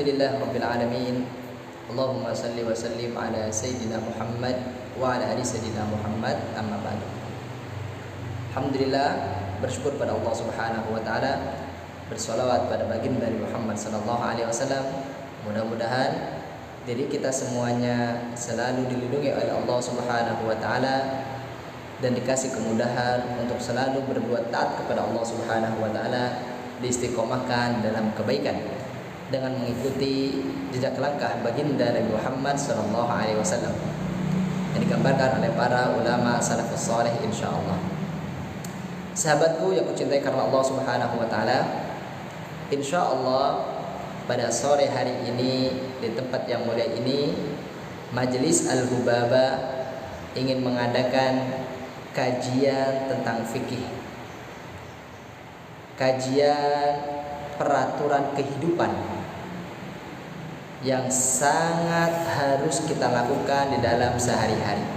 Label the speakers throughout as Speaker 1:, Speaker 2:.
Speaker 1: Alhamdulillah Rabbil Alamin. Allahumma salli wa sallim ala Sayyidina Muhammad wa ala ali Sayyidina Muhammad, amma ba'du. Alhamdulillah, bersyukur pada Allah Subhanahu wa taala, bersolawat pada baginda Nabi Muhammad sallallahu alaihi wasallam. Mudah-mudahan diri kita semuanya selalu dilindungi oleh Allah Subhanahu wa taala dan dikasih kemudahan untuk selalu berbuat taat kepada Allah Subhanahu wa taala, diistiqomahkan dalam kebaikan dengan mengikuti jejak langkah baginda Nabi Muhammad sallallahu alaihi wasallam yang digambarkan oleh para ulama salafus saleh insyaallah. Sahabatku yang kucintai karena Allah Subhanahu wa taala, insyaallah pada sore hari ini di tempat yang mulia ini Majelis Al-Hubaba ingin mengadakan kajian tentang fikih, kajian peraturan kehidupan yang sangat harus kita lakukan di dalam sehari-hari.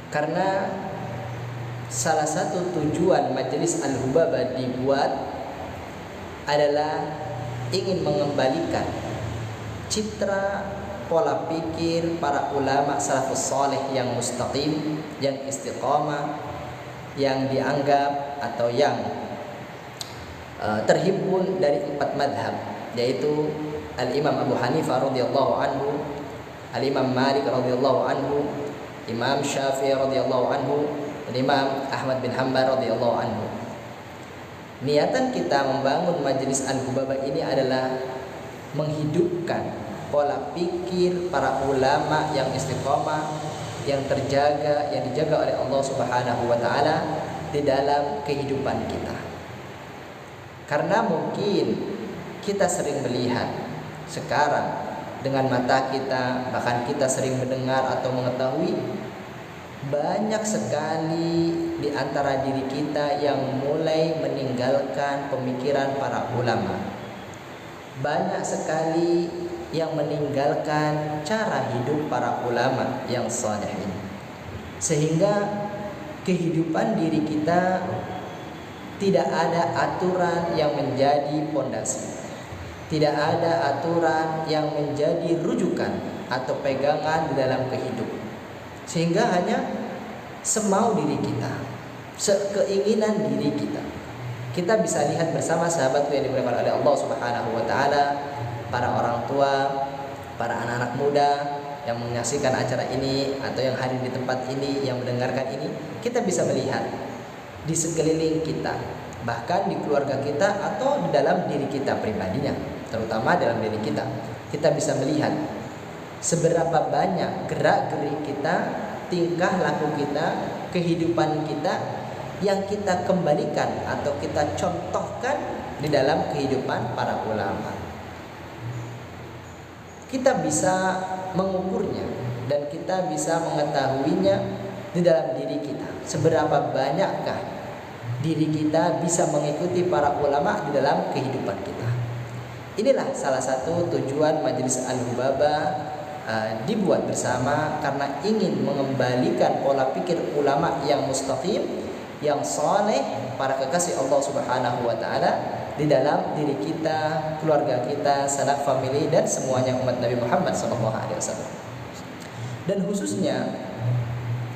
Speaker 1: Karena salah satu tujuan Majelis Al-Hubaba dibuat adalah ingin mengembalikan citra pola pikir para ulama salafus saleh yang mustaqim, yang istiqamah, yang dianggap atau yang terhimpun dari 4 madhab, yaitu Al-Imam Abu Hanifah radhiyallahu anhu, Al-Imam Malik radhiyallahu anhu, Imam Syafi'i radhiyallahu anhu, dan Imam Ahmad bin Hanbal radhiyallahu anhu. Niatan kita membangun Majelis Al-Hubaba ini adalah menghidupkan pola pikir para ulama yang istiqamah, yang terjaga, yang dijaga oleh Allah Subhanahu wa taala di dalam kehidupan kita. Karena mungkin kita sering melihat sekarang dengan mata kita, bahkan kita sering mendengar atau mengetahui banyak sekali di antara diri kita yang mulai meninggalkan pemikiran para ulama. Banyak sekali yang meninggalkan cara hidup para ulama yang saleh ini. Sehingga kehidupan diri kita tidak ada aturan yang menjadi pondasi. Tidak ada aturan yang menjadi rujukan atau pegangan di dalam kehidupan. Sehingga hanya semau diri kita, sekeinginan diri kita. Kita bisa lihat bersama sahabat yang dimuliakan oleh Allah Subhanahu wa taala, para orang tua, para anak-anak muda yang menyaksikan acara ini atau yang hadir di tempat ini, yang mendengarkan ini, kita bisa melihat di sekeliling kita, bahkan di keluarga kita atau di dalam diri kita pribadinya, terutama dalam diri kita. Kita bisa melihat seberapa banyak gerak-gerik kita, tingkah laku kita, kehidupan kita yang kita kembalikan atau kita contohkan di dalam kehidupan para ulama. Kita bisa mengukurnya dan kita bisa mengetahuinya di dalam diri kita. Seberapa banyakkah diri kita bisa mengikuti para ulama di dalam kehidupan kita. Inilah salah satu tujuan Majelis Al-Hubaba dibuat bersama karena ingin mengembalikan pola pikir ulama yang mustaqim, yang saleh, para kekasih Allah Subhanahu wa taala di dalam diri kita, keluarga kita, sanak famili dan semuanya umat Nabi Muhammad sallallahu alaihi wasallam. Dan khususnya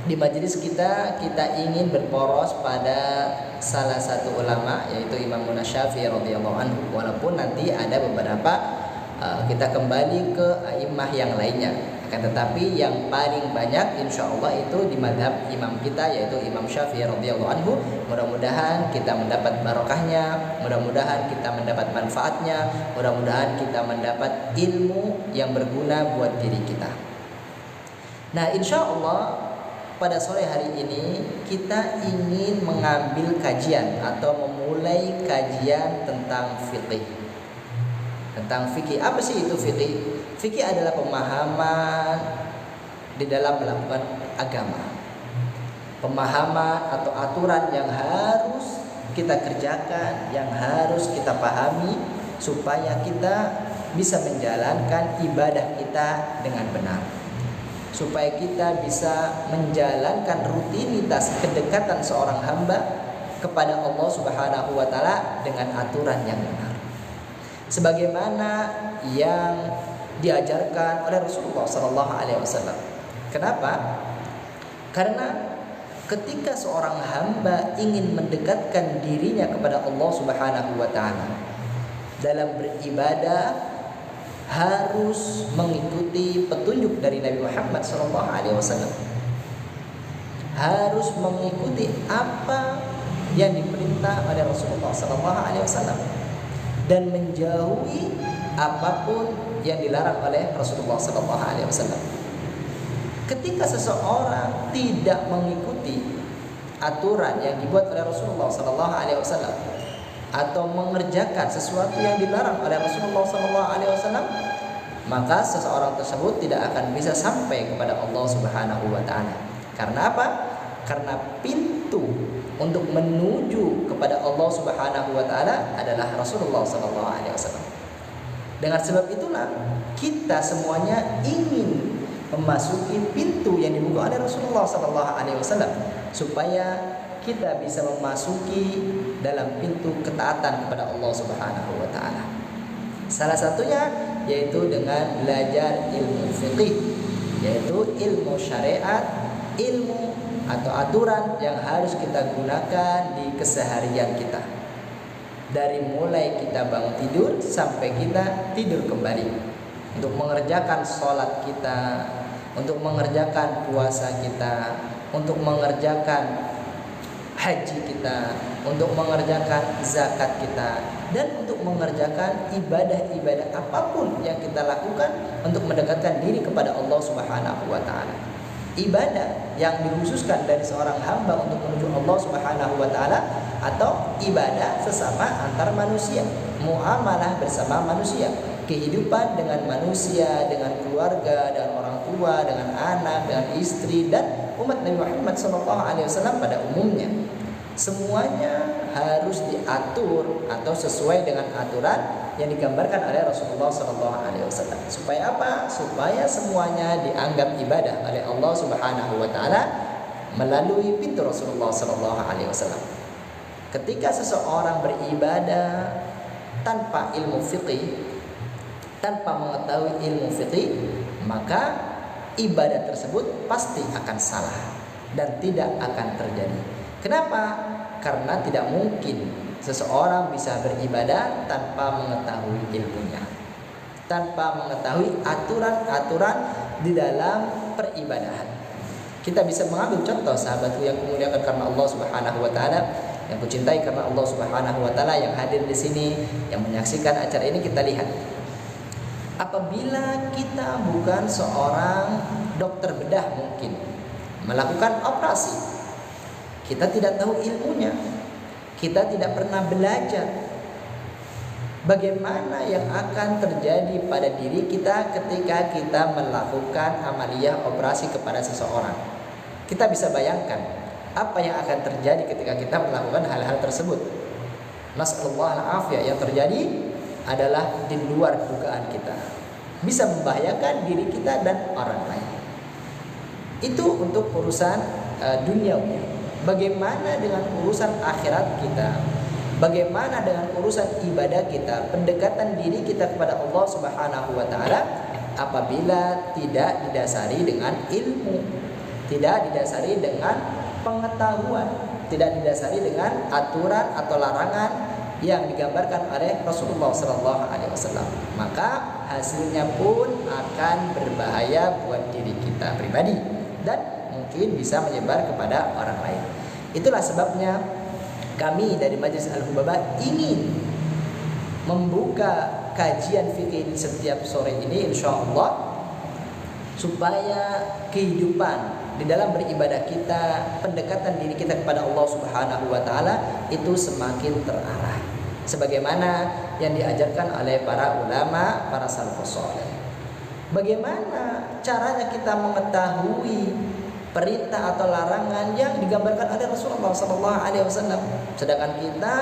Speaker 1: di majelis kita ingin berporos pada salah satu ulama, yaitu Imam Syafi'i radhiyallahu anhu. Walaupun nanti ada beberapa kita kembali ke a'immah yang lainnya, akan tetapi yang paling banyak insyaallah itu di madhab imam kita, yaitu Imam Syafi'i radhiyallahu anhu. Mudah-mudahan kita mendapat barokahnya, mudah-mudahan kita mendapat manfaatnya, mudah-mudahan kita mendapat ilmu yang berguna buat diri kita. Nah, insyaallah pada sore hari ini kita ingin mengambil kajian atau memulai kajian tentang fikih. Tentang fikih, apa sih itu fikih? Fikih adalah pemahaman di dalam melakukan agama. Pemahaman atau aturan yang harus kita kerjakan, yang harus kita pahami supaya kita bisa menjalankan ibadah kita dengan benar. Supaya kita bisa menjalankan rutinitas kedekatan seorang hamba kepada Allah Subhanahu wa taala dengan aturan yang benar. sebagaimana yang diajarkan oleh Rasulullah sallallahu alaihi wasallam. Kenapa? Karena ketika seorang hamba ingin mendekatkan dirinya kepada Allah Subhanahu wa taala dalam beribadah, harus mengikuti petunjuk dari Nabi Muhammad sallallahu alaihi wasallam. Harus mengikuti apa yang diperintah oleh Rasulullah sallallahu alaihi wasallam dan menjauhi apapun yang dilarang oleh Rasulullah sallallahu alaihi wasallam. Ketika seseorang tidak mengikuti aturan yang dibuat oleh Rasulullah sallallahu alaihi wasallam atau mengerjakan sesuatu yang dilarang oleh Rasulullah sallallahu alaihi wasallam, maka seseorang tersebut tidak akan bisa sampai kepada Allah Subhanahu wa taala. Karena apa? Karena pintu untuk menuju kepada Allah Subhanahu wa taala adalah Rasulullah sallallahu alaihi wasallam. Dengan sebab itulah kita semuanya ingin memasuki pintu yang dibuka oleh Rasulullah sallallahu alaihi wasallam supaya kita bisa memasuki dalam pintu ketaatan kepada Allah Subhanahu wa taala. Salah satunya yaitu dengan belajar ilmu fiqih, yaitu ilmu syariat, ilmu atau aturan yang harus kita gunakan di keseharian kita. Dari mulai kita bangun tidur sampai kita tidur kembali, untuk mengerjakan sholat kita, untuk mengerjakan puasa kita, untuk mengerjakan haji kita, untuk mengerjakan zakat kita, dan untuk mengerjakan ibadah-ibadah apapun yang kita lakukan untuk mendekatkan diri kepada Allah Subhanahu wa taala. Ibadah yang dikhususkan dari seorang hamba untuk menuju Allah Subhanahu wa taala, atau ibadah sesama antar manusia, muamalah bersama manusia, kehidupan dengan manusia, dengan keluarga, dengan orang tua, dengan anak, dengan istri, dan umat Nabi Muhammad SAW pada umumnya. Semuanya harus diatur atau sesuai dengan aturan yang digambarkan oleh Rasulullah SAW. Supaya apa? Supaya semuanya dianggap ibadah oleh Allah Subhanahu wa taala melalui pintu Rasulullah SAW. Ketika seseorang beribadah tanpa ilmu fiqih, tanpa mengetahui ilmu fiqih, maka ibadah tersebut pasti akan salah dan tidak akan terjadi. Kenapa? Karena tidak mungkin seseorang bisa beribadah tanpa mengetahui ilmunya, tanpa mengetahui aturan-aturan di dalam peribadahan. Kita bisa mengambil contoh sahabatku yang kemuliakan karena Allah Subhanahu wa taala, yang kucintai karena Allah Subhanahu wa taala, yang hadir di sini, yang menyaksikan acara ini. Kita lihat, apabila kita bukan seorang dokter bedah mungkin melakukan operasi, kita tidak tahu ilmunya, kita tidak pernah belajar bagaimana yang akan terjadi pada diri kita ketika kita melakukan amaliyah operasi kepada seseorang. Kita bisa bayangkan apa yang akan terjadi ketika kita melakukan hal-hal tersebut. Nasallallahu al-afiyah, yang terjadi adalah di luar dugaan kita, bisa membahayakan diri kita dan orang lain. Itu untuk urusan duniawi. Bagaimana dengan urusan akhirat kita? Bagaimana dengan urusan ibadah kita, pendekatan diri kita kepada Allah Subhanahu wa taala apabila tidak didasari dengan ilmu, tidak didasari dengan pengetahuan, tidak didasari dengan aturan atau larangan yang digambarkan oleh Rasulullah SAW, maka hasilnya pun akan berbahaya buat diri kita pribadi dan mungkin bisa menyebar kepada orang lain. Itulah sebabnya kami dari Majelis Al-Hubaba ingin membuka kajian fikih di setiap sore ini, insyaallah, supaya kehidupan di dalam beribadah kita, pendekatan diri kita kepada Allah Subhanahu wa taala itu semakin terarah sebagaimana yang diajarkan oleh para ulama, para salafus saleh. Bagaimana caranya kita mengetahui perintah atau larangan yang digambarkan oleh Rasulullah SAW, sedangkan kita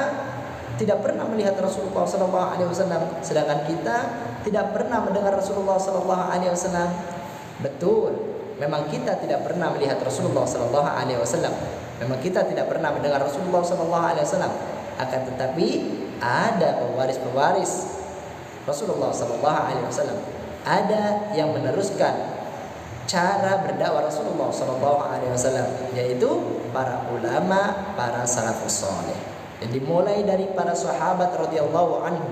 Speaker 1: tidak pernah melihat Rasulullah SAW, sedangkan kita tidak pernah mendengar Rasulullah SAW. Betul, memang kita tidak pernah melihat Rasulullah SAW, memang kita tidak pernah mendengar Rasulullah SAW, akan tetapi ada pewaris-pewaris Rasulullah sallallahu alaihi wasallam. Ada yang meneruskan cara berdakwah Rasulullah sallallahu alaihi wasallam, yaitu para ulama, para salafus saleh. Yang dimulai dari para sahabat radhiyallahu anhu,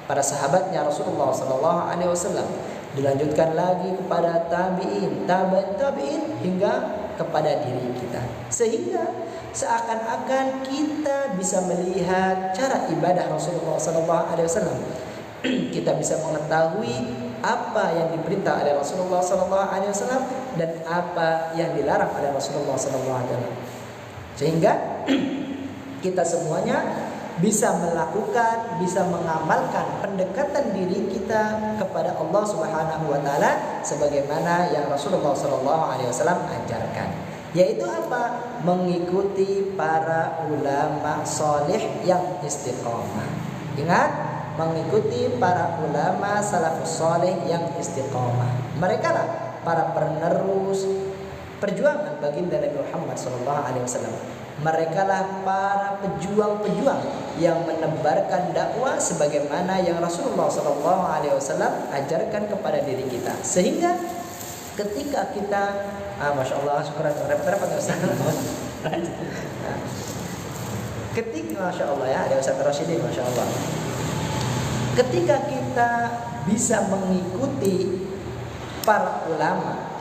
Speaker 1: para sahabatnya Rasulullah sallallahu alaihi wasallam, dilanjutkan lagi kepada tabi'in, tabi'in hingga kepada diri kita. Sehingga seakan-akan kita bisa melihat cara ibadah Rasulullah sallallahu alaihi wasallam. Kita bisa mengetahui apa yang diperintah oleh Rasulullah sallallahu alaihi wasallam dan apa yang dilarang oleh Rasulullah sallallahu alaihi wasallam. Sehingga kita semuanya bisa melakukan, bisa mengamalkan pendekatan diri kita kepada Allah Subhanahu wa taala sebagaimana yang Rasulullah sallallahu alaihi wasallam ajarkan. Yaitu apa? Mengikuti para ulama salih yang istiqamah. Ingat, mengikuti para ulama salafus salih yang istiqamah. Mereka lah para penerus perjuangan baginda Nabi Muhammad sallallahu alaihi wasallam. Mereka lah para pejuang-pejuang yang menebarkan dakwah sebagaimana yang Rasulullah sallallahu alaihi wasallam ajarkan kepada diri kita. Sehingga ketika kita Masya Allah, syukuran, repot-repot ya Ustaz. Ketika Masya Allah ya, ada Ustaz Rasyidin, Masya Allah. Ketika kita bisa mengikuti para ulama,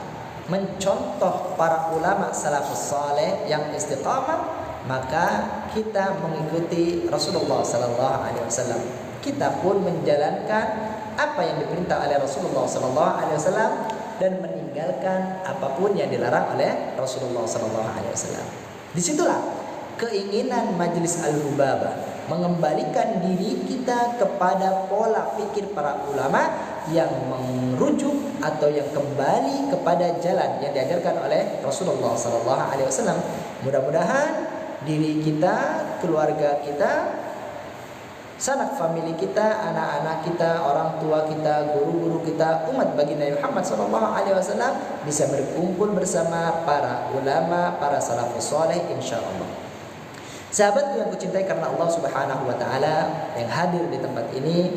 Speaker 1: mencontoh para ulama salafus saleh yang istiqamah, maka kita mengikuti Rasulullah sallallahu alaihi wasallam. Kita pun menjalankan apa yang diperintah oleh Rasulullah sallallahu alaihi wasallam dan meninggalkan apapun yang dilarang oleh Rasulullah sallallahu alaihi wasallam. Disitulah keinginan Majelis Al-Hubabah mengembalikan diri kita kepada pola pikir para ulama yang merujuk atau yang kembali kepada jalan yang diajarkan oleh Rasulullah sallallahu alaihi wasallam. Mudah-mudahan diri kita, keluarga kita, sanak famili kita, anak-anak kita, orang tua kita, guru-guru kita, umat baginda Muhammad sallallahu alaihi wasallam bisa berkumpul bersama para ulama, para salafus saleh insyaallah. Sahabatku yang kucintai karena Allah Subhanahu wa taala yang hadir di tempat ini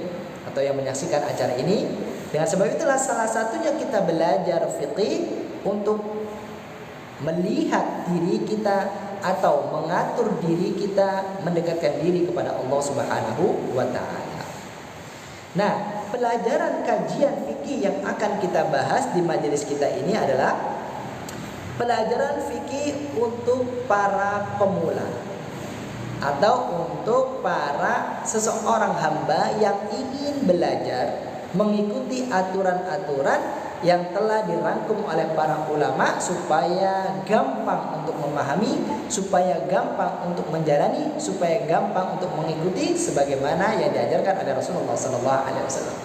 Speaker 1: atau yang menyaksikan acara ini, dengan sebab itulah salah satunya kita belajar fiqih untuk melihat diri kita atau mengatur diri kita mendekatkan diri kepada Allah Subhanahu wa taala. Nah, pelajaran kajian fikih yang akan kita bahas di majelis kita ini adalah pelajaran fikih untuk para pemula atau untuk para seseorang hamba yang ingin belajar mengikuti aturan-aturan yang telah dirangkum oleh para ulama supaya gampang untuk memahami, supaya gampang untuk menjalani, supaya gampang untuk mengikuti sebagaimana yang diajarkan oleh Rasulullah sallallahu alaihi wasallam.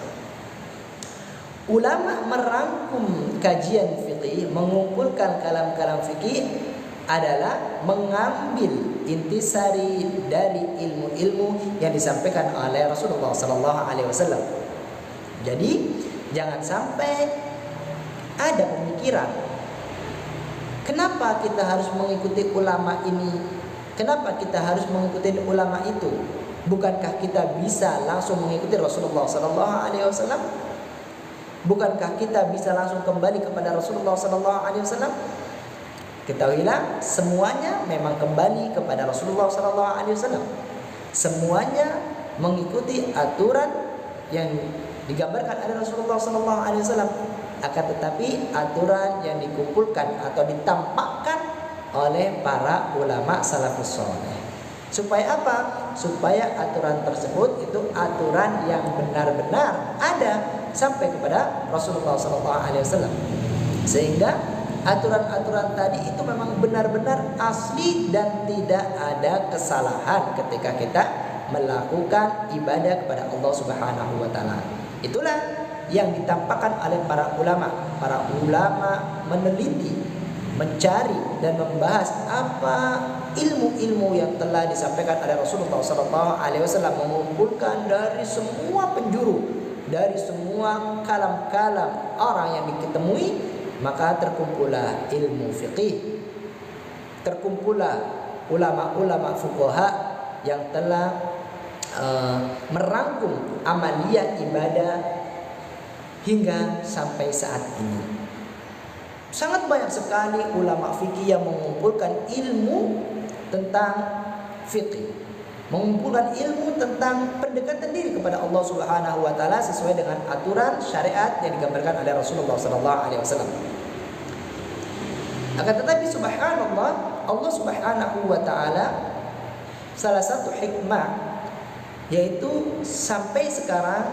Speaker 1: Ulama merangkum kajian fikih, mengumpulkan kalam-kalam fikih adalah mengambil intisari dari ilmu-ilmu yang disampaikan oleh Rasulullah sallallahu alaihi wasallam. Jadi jangan sampai ada pemikiran, kenapa kita harus mengikuti ulama ini? Kenapa kita harus mengikuti ulama itu? Bukankah kita bisa langsung mengikuti Rasulullah sallallahu alaihi wasallam? Bukankah kita bisa langsung kembali kepada Rasulullah sallallahu alaihi wasallam? Ketahuilah, semuanya memang kembali kepada Rasulullah sallallahu alaihi wasallam. Semuanya mengikuti aturan yang digambarkan oleh Rasulullah sallallahu alaihi wasallam. Akan tetapi aturan yang dikumpulkan atau ditampakkan oleh para ulama salafus saleh. Supaya apa? Supaya aturan tersebut itu aturan yang benar-benar ada sampai kepada Rasulullah sallallahu alaihi wasallam. Sehingga aturan-aturan tadi itu memang benar-benar asli dan tidak ada kesalahan ketika kita melakukan ibadah kepada Allah Subhanahu wa taala. Itulah yang ditampakkan oleh para ulama. Para ulama meneliti, mencari dan membahas apa ilmu-ilmu yang telah disampaikan oleh Rasulullah SAW, mengumpulkan dari semua penjuru, dari semua kalam-kalam orang yang diketemui, maka terkumpullah ilmu fiqih, terkumpullah ulama-ulama fuqaha yang telah merangkum amaliyah ibadah hingga sampai saat ini. Sangat banyak sekali ulama fikih yang mengumpulkan ilmu tentang fikih, mengumpulkan ilmu tentang pendekatan diri kepada Allah Subhanahu wa taala sesuai dengan aturan syariat yang digambarkan oleh Rasulullah sallallahu alaihi wasallam. Akan tetapi subhanallah, Allah Subhanahu wa taala salah satu hikmah yaitu sampai sekarang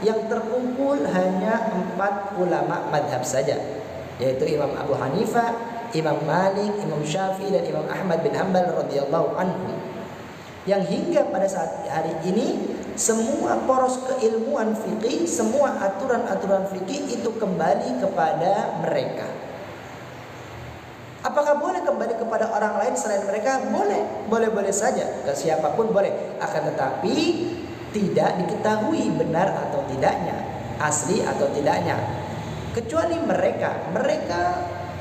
Speaker 1: yang terkumpul hanya 4 ulama madhab saja, yaitu Imam Abu Hanifah, Imam Malik, Imam Syafi'i, dan Imam Ahmad bin Hanbal radhiyallahu anhu. Yang hingga pada saat hari ini semua poros keilmuan fikih, semua aturan-aturan fikih itu kembali kepada mereka. Apakah boleh kembali kepada orang lain selain mereka? Boleh saja, ke siapapun boleh. Akan tetapi tidak diketahui benar atau tidaknya, asli atau tidaknya. Kecuali mereka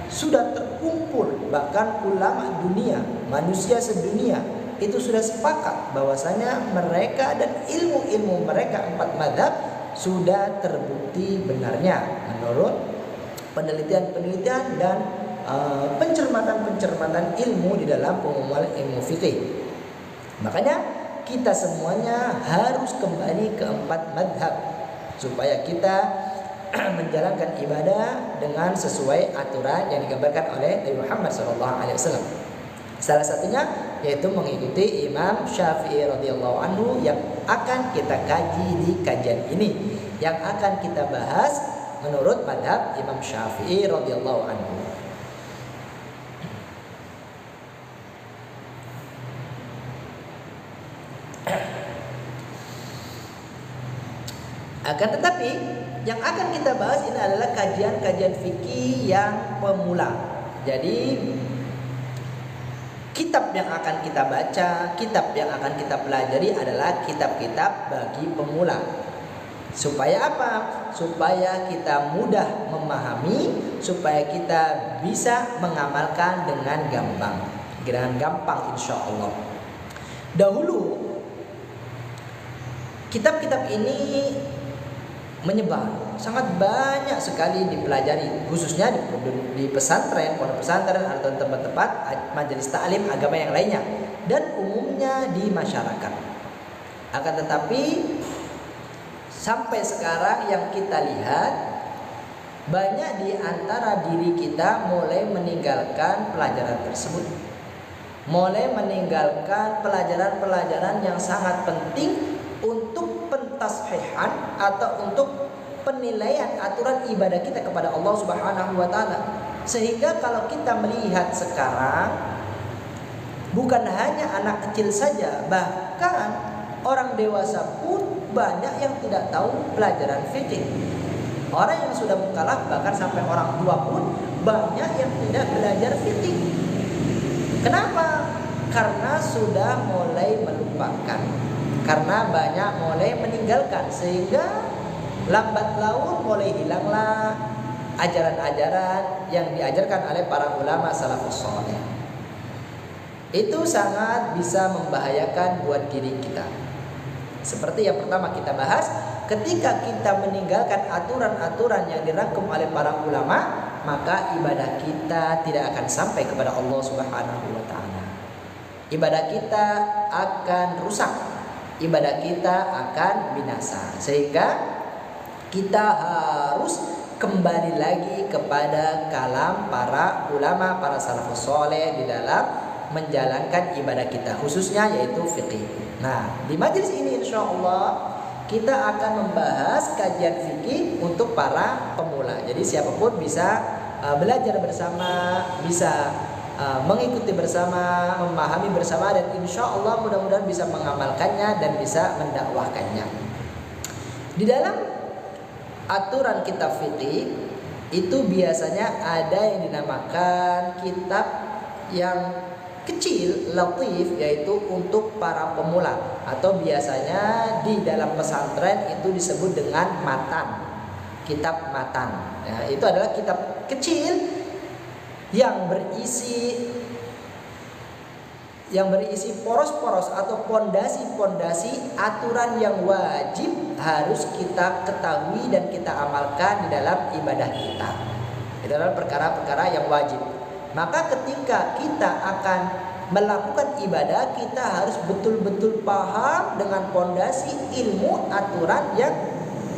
Speaker 1: sudah terkumpul, bahkan ulama dunia, manusia sedunia itu sudah sepakat bahwasanya mereka dan ilmu-ilmu mereka 4 mazhab sudah terbukti benarnya menurut penelitian-penelitian dan pencermatan ilmu di dalam pengumuman ilmu fikih. Makanya kita semuanya harus kembali ke 4 madhab supaya kita menjalankan ibadah dengan sesuai aturan yang digambarkan oleh Nabi Muhammad SAW. Salah satunya yaitu mengikuti Imam Syafi'i radhiyallahu anhu yang akan kita kaji di kajian ini, yang akan kita bahas menurut madhab Imam Syafi'i radhiyallahu anhu. Akan tetapi yang akan kita bahas ini adalah kajian-kajian fikih yang pemula. Jadi kitab yang akan kita baca, kitab yang akan kita pelajari adalah kitab-kitab bagi pemula. Supaya apa? Supaya kita mudah memahami, supaya kita bisa mengamalkan dengan gampang insya Allah. Dahulu kitab-kitab ini menyebar, sangat banyak sekali dipelajari, khususnya di pesantren, pondok pesantren atau tempat-tempat majelis ta'lim agama yang lainnya, dan umumnya di masyarakat. Akan tetapi sampai sekarang yang kita lihat, banyak di antara diri kita mulai meninggalkan pelajaran tersebut, mulai meninggalkan pelajaran-pelajaran yang sangat penting untuk pentashihan atau untuk penilaian aturan ibadah kita kepada Allah Subhanahu wa taala. Sehingga kalau kita melihat sekarang, bukan hanya anak kecil saja, bahkan orang dewasa pun banyak yang tidak tahu pelajaran fikih. Orang yang sudah mukallaf, bahkan sampai orang tua pun banyak yang tidak belajar fikih. Kenapa? Karena sudah mulai melupakan, karena banyak mulai meninggalkan, sehingga lambat laun mulai hilanglah ajaran-ajaran yang diajarkan oleh para ulama salafus saleh. Itu sangat bisa membahayakan buat diri kita. Seperti yang pertama kita bahas, ketika kita meninggalkan aturan-aturan yang dirangkum oleh para ulama, maka ibadah kita tidak akan sampai kepada Allah Subhanahu wa taala. Ibadah kita akan rusak, ibadah kita akan binasa, sehingga kita harus kembali lagi kepada kalam para ulama, para salafus saleh di dalam menjalankan ibadah kita, khususnya yaitu fikih. Nah, di majelis ini insya Allah kita akan membahas kajian fikih untuk para pemula. Jadi siapapun bisa belajar bersama, bisa mengikuti bersama, memahami bersama, dan insya Allah mudah-mudahan bisa mengamalkannya dan bisa mendakwahkannya. Di dalam aturan kitab fikih itu biasanya ada yang dinamakan kitab yang kecil, latif, yaitu untuk para pemula, atau biasanya di dalam pesantren itu disebut dengan matan, kitab matan. Nah, itu adalah kitab kecil yang berisi yang berisi poros-poros atau pondasi-pondasi aturan yang wajib harus kita ketahui dan kita amalkan di dalam ibadah kita. Itu adalah perkara-perkara yang wajib. Maka ketika kita akan melakukan ibadah, kita harus betul-betul paham dengan pondasi ilmu aturan yang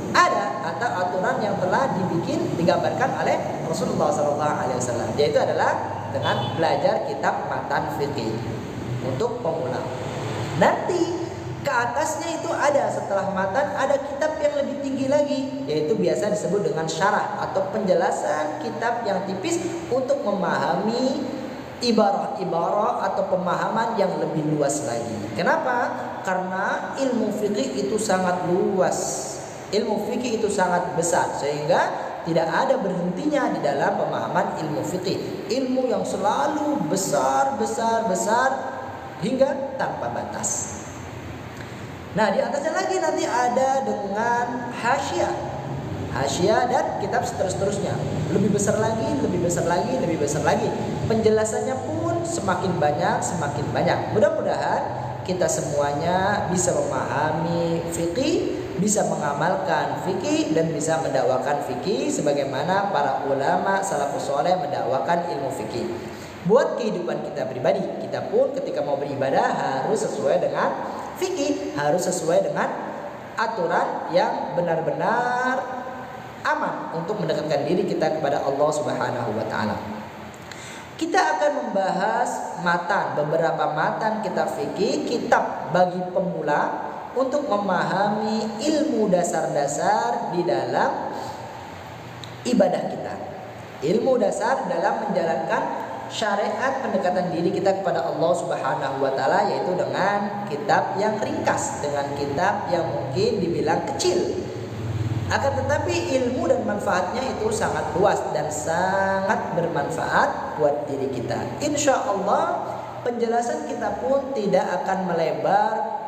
Speaker 1: ada atau aturan yang telah digambarkan oleh Rasulullah SAW. Yaitu adalah dengan belajar kitab matan fikih untuk pemula. Nanti ke atasnya itu ada, setelah matan ada kitab yang lebih tinggi lagi, yaitu biasa disebut dengan syarah atau penjelasan kitab yang tipis untuk memahami ibarah-ibarah atau pemahaman yang lebih luas lagi. Kenapa? Karena ilmu fikih itu sangat luas. Ilmu fikih itu sangat besar sehingga tidak ada berhentinya di dalam pemahaman ilmu fikih. Ilmu yang selalu besar hingga tanpa batas. Nah, di atasnya lagi nanti ada dengan hasyiah dan kitab seterusnya. Lebih besar lagi. Penjelasannya pun semakin banyak. Mudah-mudahan kita semuanya bisa memahami fikih, bisa mengamalkan fikih dan bisa mendakwakan fikih sebagaimana para ulama salafus saleh mendakwakan ilmu fikih. Buat kehidupan kita pribadi, kita pun ketika mau beribadah harus sesuai dengan fikih, harus sesuai dengan aturan yang benar-benar aman untuk mendekatkan diri kita kepada Allah Subhanahu wa taala. Kita akan membahas beberapa matan kitab fikih, kitab bagi pemula untuk memahami ilmu dasar-dasar di dalam ibadah kita. Ilmu dasar dalam menjalankan syariat pendekatan diri kita kepada Allah Subhanahu wa taala, yaitu dengan kitab yang ringkas, dengan kitab yang mungkin dibilang kecil. Akan tetapi ilmu dan manfaatnya itu sangat luas dan sangat bermanfaat buat diri kita. Insya Allah penjelasan kita pun tidak akan melebar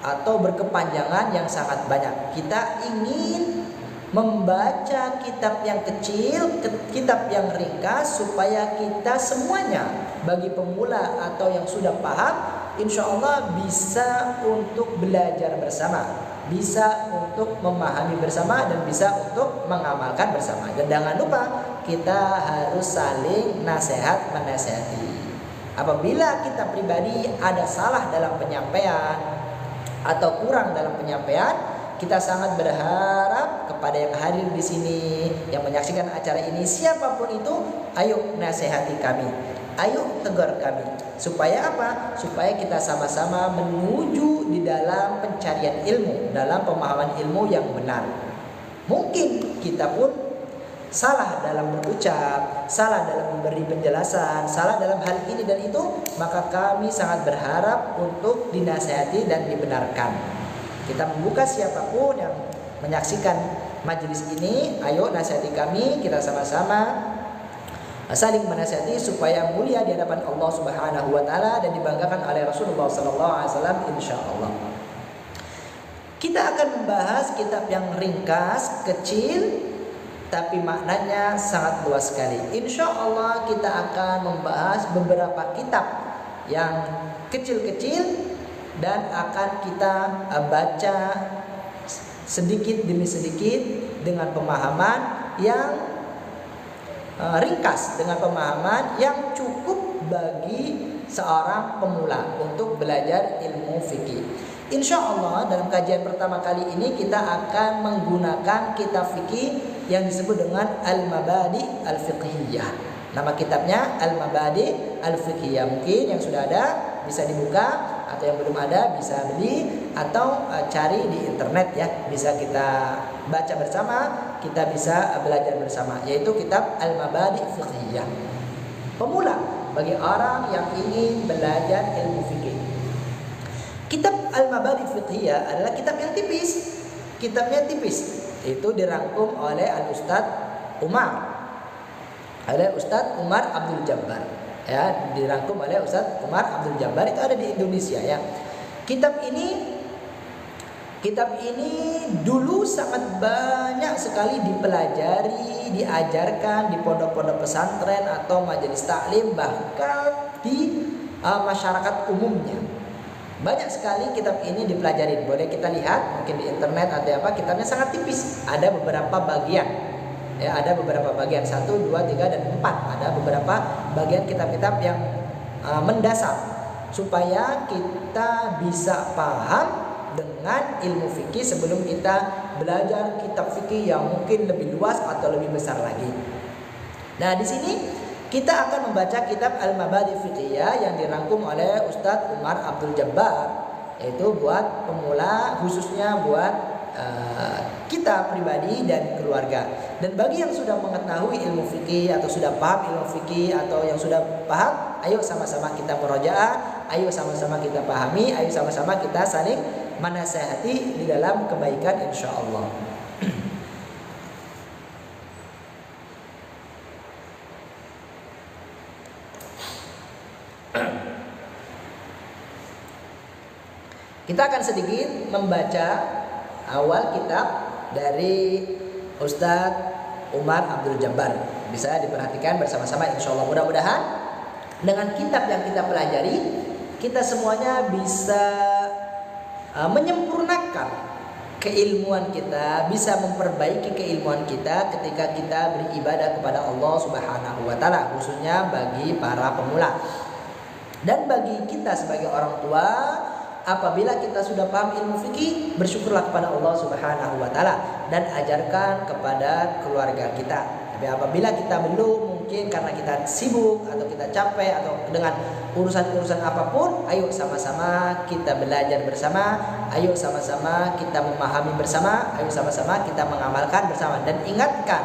Speaker 1: atau berkepanjangan yang sangat banyak. Kita ingin membaca kitab yang kecil, kitab yang ringkas, supaya kita semuanya, bagi pemula atau yang sudah paham, insya Allah bisa untuk belajar bersama, bisa untuk memahami bersama, dan bisa untuk mengamalkan bersama. Dan jangan lupa kita harus saling nasihat menasihati. Apabila kita pribadi ada salah dalam penyampaian atau kurang dalam penyampaian, kita sangat berharap kepada yang hadir di sini, yang menyaksikan acara ini, siapapun itu, ayo nasihati kami, ayo tegur kami. Supaya apa? Supaya kita sama-sama menuju di dalam pencarian ilmu, dalam pemahaman ilmu yang benar. Mungkin kita pun salah dalam berucap, salah dalam memberi penjelasan, salah dalam hal ini dan itu, maka kami sangat berharap untuk dinasihati dan dibenarkan. Kita membuka siapapun yang menyaksikan majelis ini, ayo nasihati kami, kita sama-sama saling menasihati supaya mulia di hadapan Allah Subhanahu wa taala dan dibanggakan oleh Rasulullah sallallahu alaihi wasallam insyaallah. Kita akan membahas kitab yang ringkas, kecil, tapi maknanya sangat luas sekali. Insyaallah kita akan membahas beberapa kitab yang kecil-kecil dan akan kita baca sedikit demi sedikit dengan pemahaman yang ringkas, dengan pemahaman yang cukup bagi seorang pemula untuk belajar ilmu fikih. Insya Allah dalam kajian pertama kali ini kita akan menggunakan kitab fikih yang disebut dengan Al-Mabadi Al-Fiqhiyah. Nama kitabnya Al-Mabadi Al-Fiqhiyah. Mungkin yang sudah ada bisa dibuka, atau yang belum ada bisa beli atau cari di internet ya, bisa kita baca bersama, kita bisa belajar bersama, yaitu kitab Al-Mabadi Fiqhiyah. Pemula, bagi orang yang ingin belajar ilmu fikih. Kitab Al-Mabadi Fiqhiyah adalah kitab yang tipis. Kitabnya tipis. Itu dirangkum oleh Al-Ustadz Umar Abdul Jabbar. Ya, dirangkum oleh Ustadz Umar Abdul Jabbar, itu ada di Indonesia ya. Kitab ini dulu sangat banyak sekali dipelajari, diajarkan di pondok-pondok pesantren atau majelis taklim, bahkan di masyarakat umumnya. Banyak sekali kitab ini dipelajari. Boleh kita lihat mungkin di internet ada apa, kitabnya sangat tipis. Ada beberapa bagian. Ya, ada beberapa bagian 1, 2, 3 dan 4. Ada beberapa bagian kitab-kitab yang mendasar supaya kita bisa paham dengan ilmu fikih sebelum kita belajar kitab fikih yang mungkin lebih luas atau lebih besar lagi. Nah, di sini kita akan membaca kitab Al-Mabadi Fiqhiyah yang dirangkum oleh Ustadz Umar Abdul Jabbar, yaitu buat pemula, khususnya buat kita pribadi dan keluarga. Dan bagi yang sudah mengetahui ilmu fikih atau sudah paham ilmu fikih atau yang sudah paham, ayo sama-sama kita murojaah, ayo sama-sama kita pahami, ayo sama-sama kita saling menasihati di dalam kebaikan insyaallah. Kita akan sedikit membaca awal kitab dari Ustadz Umar Abdul Jabbar. Bisa diperhatikan bersama-sama insyaallah. Mudah-mudahan dengan kitab yang kita pelajari, kita semuanya bisa menyempurnakan keilmuan kita, bisa memperbaiki keilmuan kita ketika kita beribadah kepada Allah Subhanahu wa taala, khususnya bagi para pemula. Dan bagi kita sebagai orang tua, apabila kita sudah paham ilmu fikih, bersyukurlah kepada Allah Subhanahu wa taala dan ajarkan kepada keluarga kita. Tapi apabila kita belum, mungkin karena kita sibuk atau kita capek atau dengan urusan-urusan apapun, ayo sama-sama kita belajar bersama, ayo sama-sama kita memahami bersama, ayo sama-sama kita mengamalkan bersama. Dan ingatkan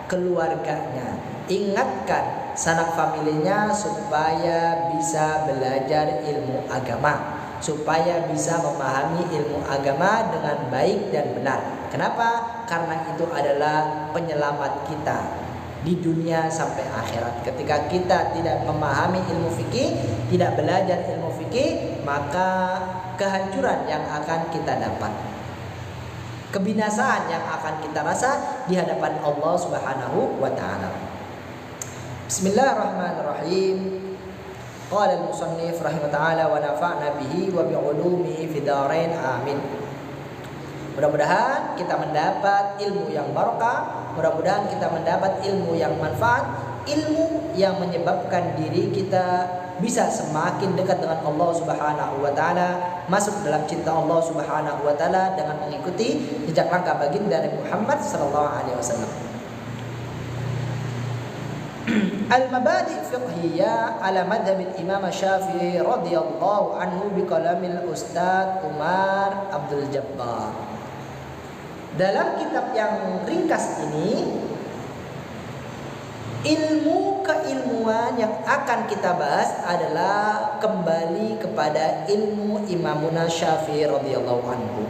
Speaker 1: keluarganya, ingatkan sanak familinya supaya bisa belajar ilmu agama, supaya bisa memahami ilmu agama dengan baik dan benar. Kenapa? Karena itu adalah penyelamat kita di dunia sampai akhirat. Ketika kita tidak memahami ilmu fikih, tidak belajar ilmu fikih, maka kehancuran yang akan kita dapat, kebinasaan yang akan kita rasa di hadapan Allah Subhanahu wa taala. Bismillahirrahmanirrahim. Qala al-musannif rahimahullah wa nafa'na bihi wa bi'ulumihi fid dharain amin. Mudah-mudahan kita mendapat ilmu yang barokah, mudah-mudahan kita mendapat ilmu yang manfaat, ilmu yang menyebabkan diri kita bisa semakin dekat dengan Allah Subhanahu wa taala, masuk dalam cinta Allah Subhanahu wa taala dengan mengikuti jejak langkah baginda Nabi Muhammad sallallahu alaihi wasallam. Al-Mabadi Fiqhiyah ala madhab Imam Syafi'i radhiyallahu anhu bi kalamil Ustadz Umar Abdul Jabbar. Dalam kitab yang ringkas ini, ilmu keilmuan yang akan kita bahas adalah kembali kepada ilmu Imamuna Syafi'i radhiyallahu anhu.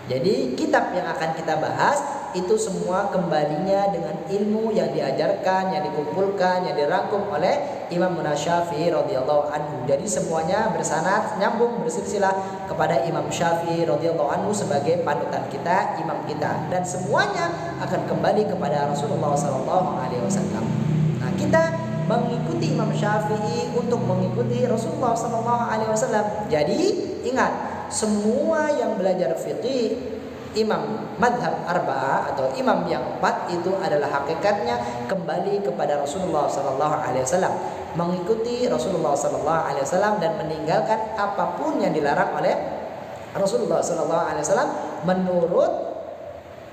Speaker 1: Jadi kitab yang akan kita bahas itu semua kembalinya dengan ilmu yang diajarkan, yang dikumpulkan, yang dirangkum oleh Imam Syafi'i radhiyallahu anhu. Jadi semuanya bersanad, nyambung, bersilsilah kepada Imam Syafi'i radhiyallahu anhu sebagai panutan kita, imam kita, dan semuanya akan kembali kepada Rasulullah sallallahu alaihi wasallam. Nah, kita mengikuti Imam Syafi'i untuk mengikuti Rasulullah sallallahu alaihi wasallam. Jadi ingat, semua yang belajar fikih imam madhab arba'ah atau imam yang 4 itu adalah hakikatnya kembali kepada Rasulullah sallallahu alaihi wasallam, mengikuti Rasulullah sallallahu alaihi wasallam dan meninggalkan apapun yang dilarang oleh Rasulullah sallallahu alaihi wasallam menurut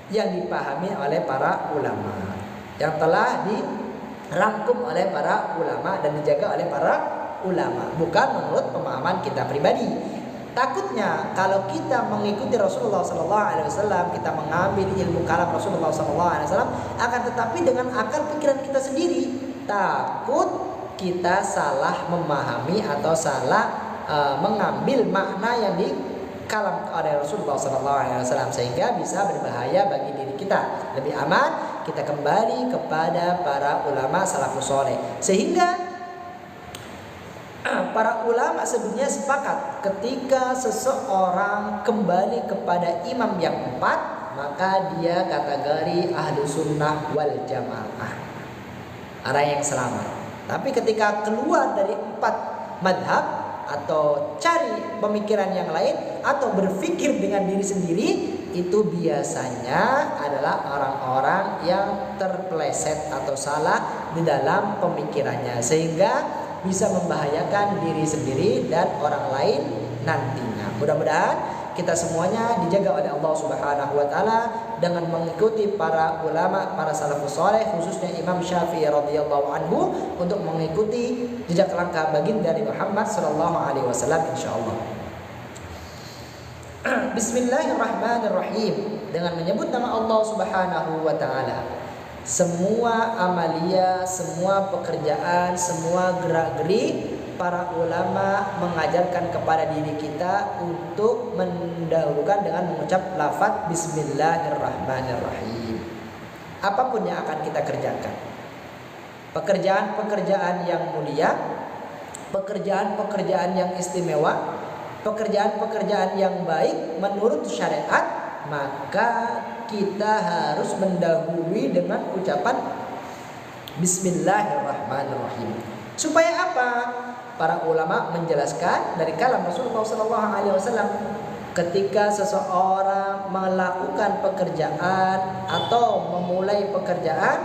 Speaker 1: yang dipahami oleh para ulama, yang telah dirangkum oleh para ulama dan dijaga oleh para ulama, bukan menurut pemahaman kita pribadi. Takutnya kalau kita mengikuti Rasulullah sallallahu alaihi wasallam, kita mengambil ilmu kalam Rasulullah sallallahu alaihi wasallam, akan tetapi dengan akal pikiran kita sendiri, takut kita salah memahami atau salah mengambil makna yang di kalam oleh Rasulullah sallallahu alaihi wasallam, sehingga bisa berbahaya bagi diri kita. Lebih aman kita kembali kepada para ulama salafus saleh. Sehingga para ulama sebenarnya sepakat ketika seseorang kembali kepada imam yang 4, maka dia kategori ahlu sunnah wal jamaah, orang yang selamat. Tapi ketika keluar dari 4 madhab atau cari pemikiran yang lain atau berpikir dengan diri sendiri, itu biasanya adalah orang-orang yang terpeleset atau salah di dalam pemikirannya, sehingga bisa membahayakan diri sendiri dan orang lain nantinya. Mudah-mudahan kita semuanya dijaga oleh Allah Subhanahu wa taala dengan mengikuti para ulama, para salafus saleh, khususnya Imam Syafi'i radhiyallahu anhu, untuk mengikuti jejak langkah baginda Muhammad sallallahu alaihi wasallam insyaallah. Bismillahirrahmanirrahim. Dengan menyebut nama Allah Subhanahu wa taala, semua amalia, semua pekerjaan, semua gerak-gerik para ulama mengajarkan kepada diri kita untuk mendahulukan dengan mengucap lafaz Bismillahirrahmanirrahim. Apapun yang akan kita kerjakan, pekerjaan-pekerjaan yang mulia, pekerjaan-pekerjaan yang istimewa, pekerjaan-pekerjaan yang baik menurut syariat, maka kita harus mendahului dengan ucapan Bismillahirrahmanirrahim. Supaya apa? Para ulama menjelaskan dari kalam Rasulullah SAW, ketika seseorang melakukan pekerjaan atau memulai pekerjaan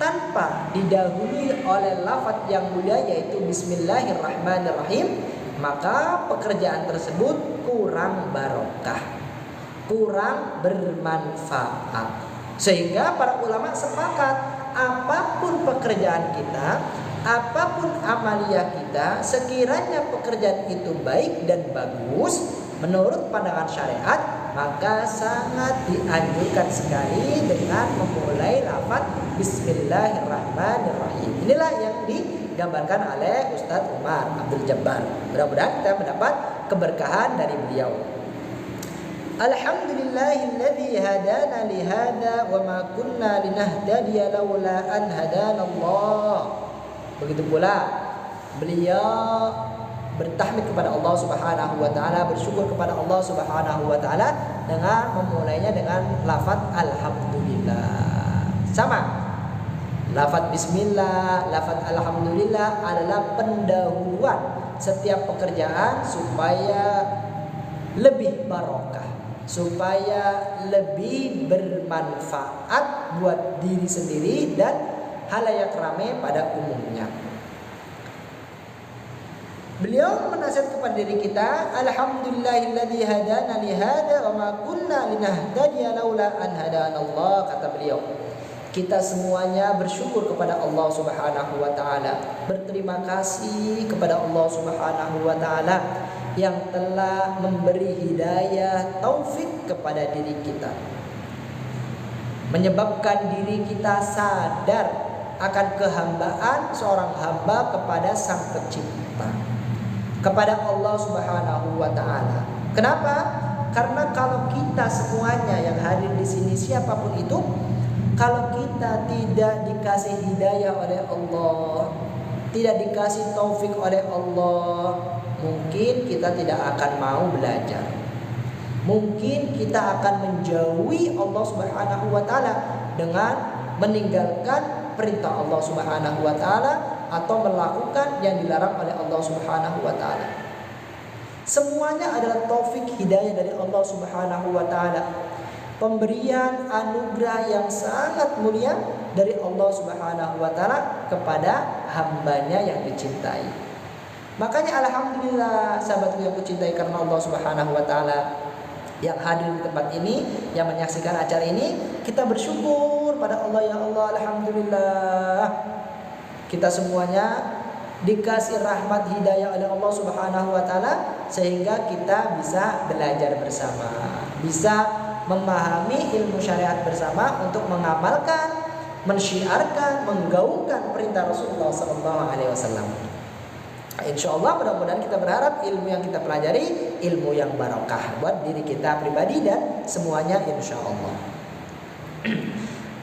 Speaker 1: tanpa didahului oleh lafaz yang mulia yaitu Bismillahirrahmanirrahim, maka pekerjaan tersebut kurang barokah, kurang bermanfaat. Sehingga para ulama sepakat, apapun pekerjaan kita, apapun amalia kita, sekiranya pekerjaan itu baik dan bagus menurut pandangan syariat, maka sangat dianjurkan sekali dengan memulai lafaz Bismillahirrahmanirrahim. Inilah yang digambarkan oleh Ustadz Umar Abdul Jabbar. Mudah-mudahan kita mendapat keberkahan dari beliau. Alhamdulillahilladzi hadana li hada wa ma kunna linahtadiya laula an hadana Allah. Begitu pula beliau bertahmid kepada Allah Subhanahu wa taala, bersyukur kepada Allah Subhanahu wa taala dengan memulainya dengan lafaz alhamdulillah. Sama. Lafaz bismillah, lafaz alhamdulillah adalah pendahuluan setiap pekerjaan supaya lebih barokah, supaya lebih bermanfaat buat diri sendiri dan halayak ramai pada umumnya. Beliau menasihat kepada diri kita, alhamdulillahilladzi hadana li hada wa ma kunna linahtadiya laula an hadana Allah. Kata beliau, kita semuanya bersyukur kepada Allah Subhanahu wa taala, berterima kasih kepada Allah Subhanahu wa taala yang telah memberi hidayah taufik kepada diri kita, menyebabkan diri kita sadar akan kehambaan seorang hamba kepada Sang Pencipta, kepada Allah Subhanahu wa taala. Kenapa? Karena kalau kita semuanya yang hadir di sini, siapapun itu, kalau kita tidak dikasih hidayah oleh Allah, tidak dikasih taufik oleh Allah, mungkin kita tidak akan mau belajar. Mungkin kita akan menjauhi Allah Subhanahu wa taala dengan meninggalkan perintah Allah Subhanahu wa taala atau melakukan yang dilarang oleh Allah Subhanahu wa taala. Semuanya adalah taufik hidayah dari Allah Subhanahu wa taala. Pemberian anugerah yang sangat mulia dari Allah Subhanahu wa taala kepada hambanya yang dicintai. Makanya alhamdulillah sahabatku yang kucintai karena Allah Subhanahu wa taala, yang hadir di tempat ini, yang menyaksikan acara ini, kita bersyukur pada Allah. Ya Allah, alhamdulillah kita semuanya dikasih rahmat hidayah oleh Allah Subhanahu wa taala sehingga kita bisa belajar bersama, bisa memahami ilmu syariat bersama untuk mengamalkan, mensyiarkan, menggaungkan perintah Rasulullah SAW. Insya Allah mudah-mudahan kita berharap ilmu yang kita pelajari ilmu yang barokah buat diri kita pribadi dan semuanya insya Allah.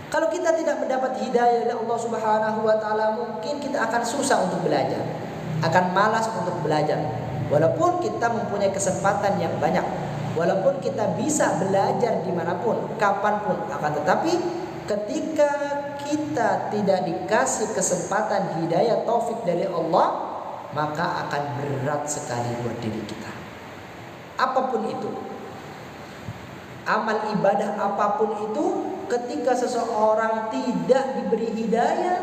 Speaker 1: Kalau kita tidak mendapat hidayah dari Allah Subhanahu wa taala, mungkin kita akan susah untuk belajar, akan malas untuk belajar. Walaupun kita mempunyai kesempatan yang banyak, walaupun kita bisa belajar dimanapun, kapanpun, akan tetapi ketika kita tidak dikasih kesempatan hidayah taufik dari Allah, maka akan berat sekali buat diri kita. Apapun itu, amal ibadah apapun itu, ketika seseorang tidak diberi hidayah,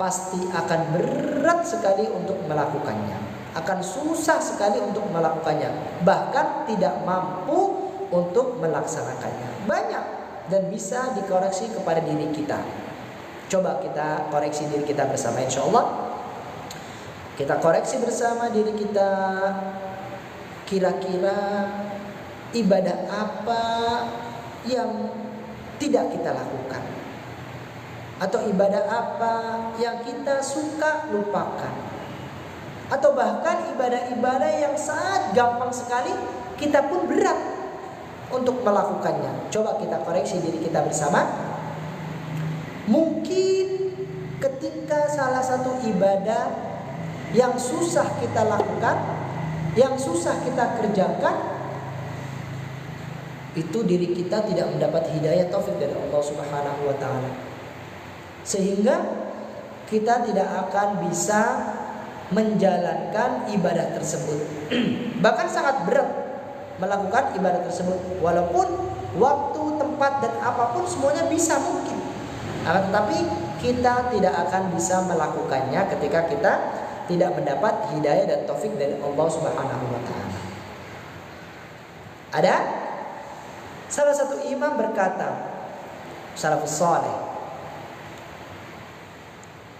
Speaker 1: pasti akan berat sekali untuk melakukannya, akan susah sekali untuk melakukannya, bahkan tidak mampu untuk melaksanakannya. Banyak dan bisa dikoreksi kepada diri kita. Coba kita koreksi diri kita bersama, insya Allah. Kita koreksi bersama diri kita, kira-kira ibadah apa yang tidak kita lakukan, atau ibadah apa yang kita suka lupakan, atau bahkan ibadah-ibadah yang sangat gampang sekali kita pun berat untuk melakukannya. Coba kita koreksi diri kita bersama. Mungkin ketika salah satu ibadah yang susah kita lakukan, yang susah kita kerjakan, itu diri kita tidak mendapat hidayah taufik dari Allah Subhanahu wa taala, sehingga kita tidak akan bisa menjalankan ibadah tersebut. Bahkan sangat berat melakukan ibadah tersebut, walaupun waktu, tempat dan apapun semuanya bisa mungkin, tetapi kita tidak akan bisa melakukannya ketika kita tidak mendapat hidayah dan taufik dari Allah Subhanahu wa taala. Ada salah satu imam berkata, salafus saleh,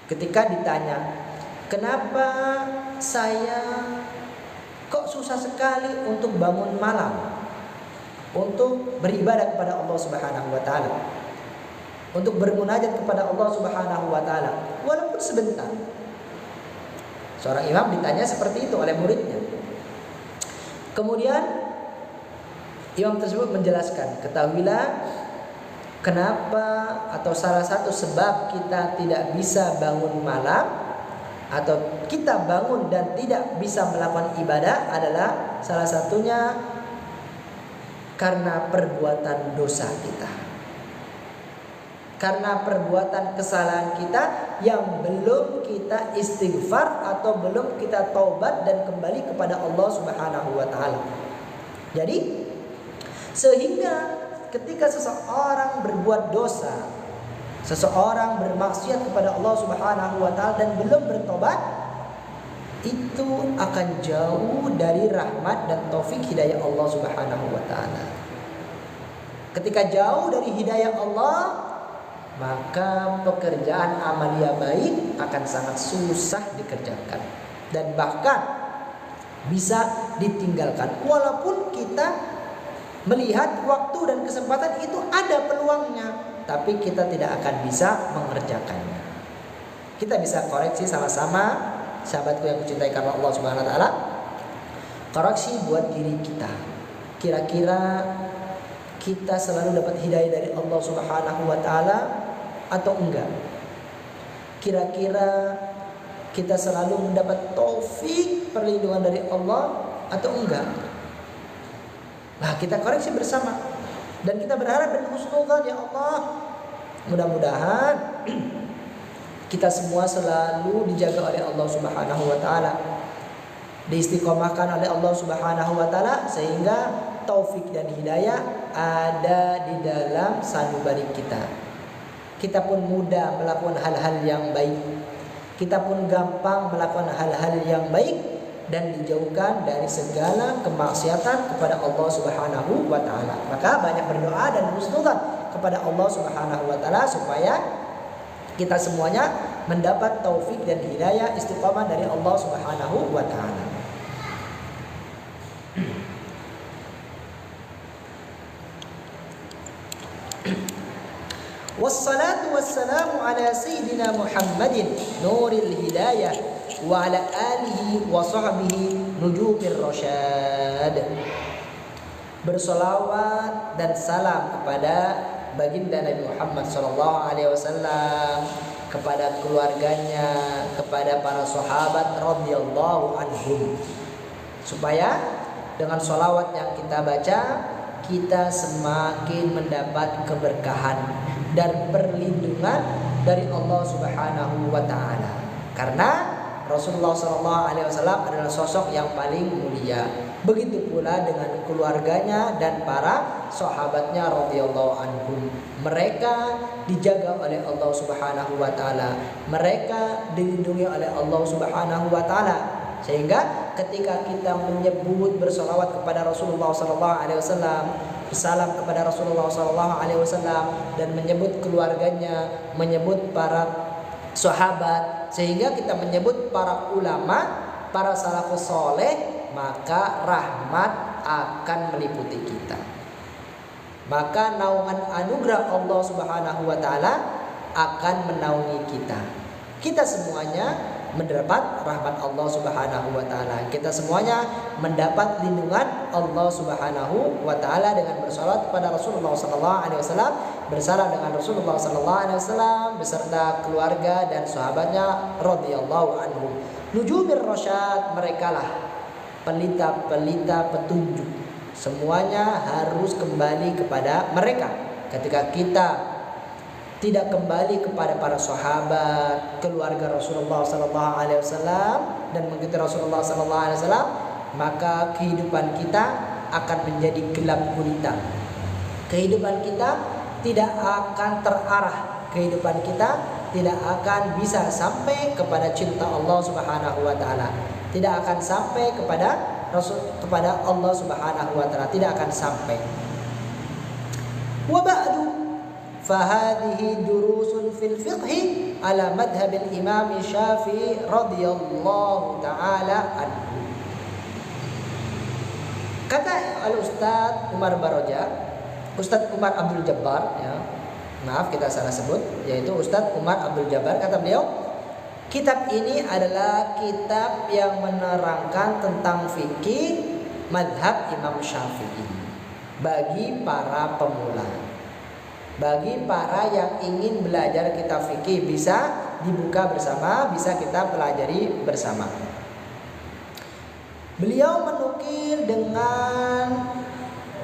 Speaker 1: ketika ditanya, kenapa saya kok susah sekali untuk bangun malam, untuk beribadah kepada Allah Subhanahu wa taala, untuk bermunajat kepada Allah Subhanahu wa taala, walaupun sebentar. Seorang imam ditanya seperti itu oleh muridnya. Kemudian imam tersebut menjelaskan, ketahuilah kenapa atau salah satu sebab kita tidak bisa bangun malam, atau kita bangun dan tidak bisa melakukan ibadah adalah salah satunya karena perbuatan dosa kita, karena perbuatan kesalahan kita yang belum kita istighfar atau belum kita taubat dan kembali kepada Allah Subhanahu wa taala. Jadi sehingga ketika seseorang berbuat dosa, seseorang bermaksiat kepada Allah Subhanahu wa taala dan belum bertobat, itu akan jauh dari rahmat dan taufik hidayah Allah Subhanahu wa taala. Ketika jauh dari hidayah Allah, maka pekerjaan amalia baik akan sangat susah dikerjakan dan bahkan bisa ditinggalkan, walaupun kita melihat waktu dan kesempatan itu ada peluangnya, tapi kita tidak akan bisa mengerjakannya. Kita bisa koreksi sama-sama, sahabatku yang kucintai karena Allah Subhanahu wa taala. Koreksi buat diri kita. Kira-kira kita selalu dapat hidayah dari Allah Subhanahu wa taala atau enggak? Kira-kira kita selalu mendapat taufik perlindungan dari Allah atau enggak? Nah, kita koreksi bersama dan kita berharap dan husnudzan, ya Allah, mudah-mudahan kita semua selalu dijaga oleh Allah Subhanahu wa taala, diistiqomahkan oleh Allah Subhanahu wa taala, sehingga taufik dan hidayah ada di dalam sanubari kita. Kita pun mudah melakukan hal-hal yang baik, kita pun gampang melakukan hal-hal yang baik, dan dijauhkan dari segala kemaksiatan kepada Allah Subhanahu wa taala. Maka banyak berdoa dan husnudzan kepada Allah Subhanahu wa taala supaya kita semuanya mendapat taufik dan hidayah istiqamah dari Allah Subhanahu wa taala. Wassalatu wassalamu ala sayyidina Muhammadin nuril hidayah wa ala alihi wa sahbihi nujumir rasyad. Bersolawat dan salam kepada baginda Nabi Muhammad SAW, kepada keluarganya, kepada para sahabat radhiyallahu anhum, supaya dengan solawat yang kita baca kita semakin mendapat keberkahan dan perlindungan dari Allah Subhanahu wa taala. Karena Rasulullah SAW adalah sosok yang paling mulia. Begitu pula dengan keluarganya dan para sahabatnya radhiyallahu anhum. Mereka dijaga oleh Allah Subhanahu wa taala. Mereka dilindungi oleh Allah Subhanahu wa taala. Sehingga ketika kita menyebut bersolawat kepada Rasulullah SAW, bersalam kepada Rasulullah SAW, dan menyebut keluarganya, menyebut para sahabat, sehingga kita menyebut para ulama, para salafus soleh, maka rahmat akan meliputi kita. Maka naungan anugerah Allah Subhanahu wa taala akan menaungi kita. Kita semuanya mendapat rahmat Allah Subhanahu wa taala. Kita semuanya mendapat lindungan Allah Subhanahu wa taala dengan bersolat kepada Rasulullah sallallahu alaihi wasallam, bersalam dengan Rasulullah sallallahu alaihi wasallam beserta keluarga dan sahabatnya radhiyallahu anhum. Nujumir rasyad, merekalah pelita-pelita petunjuk. Semuanya harus kembali kepada mereka. Ketika kita tidak kembali kepada para sahabat, keluarga Rasulullah sallallahu alaihi wasallam dan mengikuti Rasulullah sallallahu alaihi wasallam, maka kehidupan kita akan menjadi gelap gulita. Kehidupan kita tidak akan terarah. Kehidupan kita tidak akan bisa sampai kepada cinta Allah Subhanahu wa taala. Tidak akan sampai kepada Allah Subhanahu wa taala, tidak akan sampai. Wa ba'du فهذه دروس في الفقه على مذهب الإمام الشافعي رضي الله تعالى عنه. Kata Al-Ustaz Umar Baroja, Ustaz Umar Abdul Jabbar, ya, maaf kita salah sebut, yaitu Ustaz Umar Abdul Jabbar. Kata beliau, kitab ini adalah kitab yang menerangkan tentang fikih madhab Imam Syafi'i bagi para pemula. Bagi para yang ingin belajar kitab fikih, bisa dibuka bersama, bisa kita pelajari bersama. Beliau menukil dengan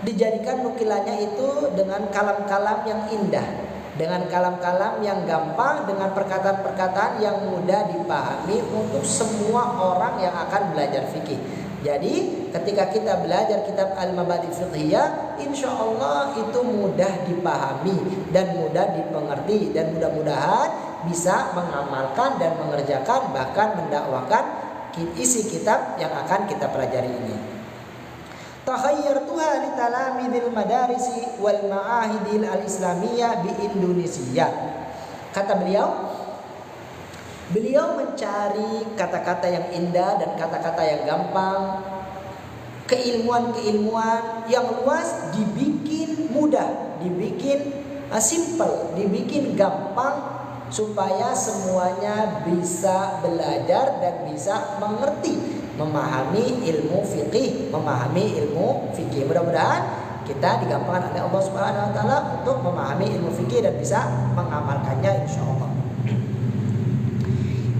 Speaker 1: dijadikan nukilannya itu dengan kalam-kalam yang indah, dengan kalam-kalam yang gampang, dengan perkataan-perkataan yang mudah dipahami untuk semua orang yang akan belajar fikih. Jadi ketika kita belajar kitab Al-Mabadi Fiqhiyah, insya Allah itu mudah dipahami dan mudah dipengerti, dan mudah-mudahan bisa mengamalkan dan mengerjakan, bahkan mendakwakan isi kitab yang akan kita pelajari ini. Takhayyartuha li talamidil madarisi wal ma'ahidil al-islamiyah bi Indonesia. Kata beliau mencari kata-kata yang indah dan kata-kata yang gampang, keilmuan-keilmuan yang luas dibikin mudah, dibikin simple, dibikin gampang, supaya semuanya bisa belajar dan bisa mengerti, memahami ilmu fikih, Mudah-mudahan kita digampangkan oleh Allah Subhanahu wa taala untuk memahami ilmu fikih dan bisa mengamalkannya insyaallah.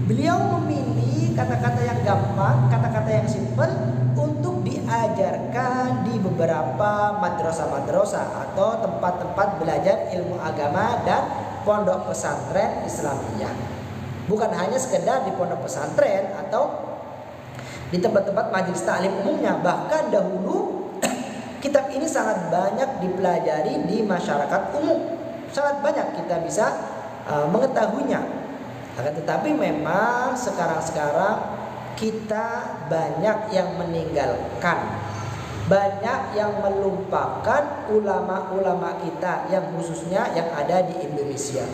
Speaker 1: Beliau memilih kata-kata yang gampang, kata-kata yang simpel untuk diajarkan di beberapa madrasah-madrasah atau tempat-tempat belajar ilmu agama dan pondok pesantren Islamiyah. Bukan hanya sekedar di pondok pesantren atau di tempat-tempat majelis ta'lim umumnya, bahkan dahulu kitab ini sangat banyak dipelajari di masyarakat umum. Sangat banyak kita bisa mengetahuinya. Akan tetapi memang sekarang kita banyak yang meninggalkan, banyak yang melupakan ulama-ulama kita, yang khususnya yang ada di Indonesia.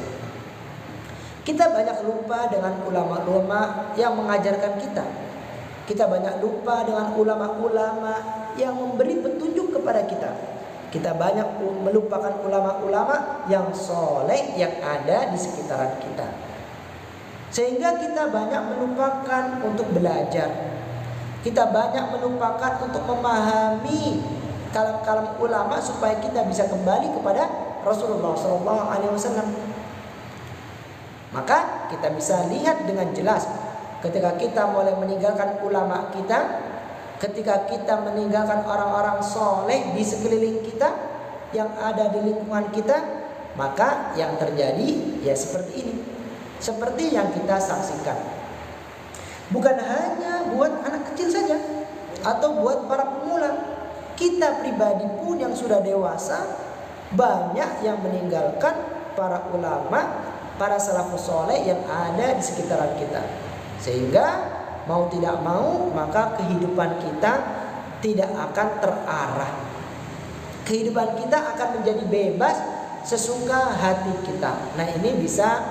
Speaker 1: Kita banyak lupa dengan ulama-ulama yang mengajarkan kita. Kita banyak lupa dengan ulama-ulama yang memberi petunjuk kepada kita. Kita banyak melupakan ulama-ulama yang soleh yang ada di sekitaran kita. Sehingga kita banyak melupakan untuk belajar. Kita banyak melupakan untuk memahami kalam-kalam ulama supaya kita bisa kembali kepada Rasulullah SAW. Maka kita bisa lihat dengan jelas ketika kita mulai meninggalkan ulama kita, ketika kita meninggalkan orang-orang soleh di sekeliling kita yang ada di lingkungan kita, maka yang terjadi ya seperti ini. Seperti yang kita saksikan.
Speaker 2: Bukan hanya buat anak kecil saja atau buat para pemula. Kita pribadi pun yang sudah dewasa banyak yang meninggalkan para ulama, para salafus soleh yang ada di sekitaran kita. Sehingga mau tidak mau maka kehidupan kita tidak akan terarah. Kehidupan kita akan menjadi bebas sesuka hati kita. Nah, ini bisa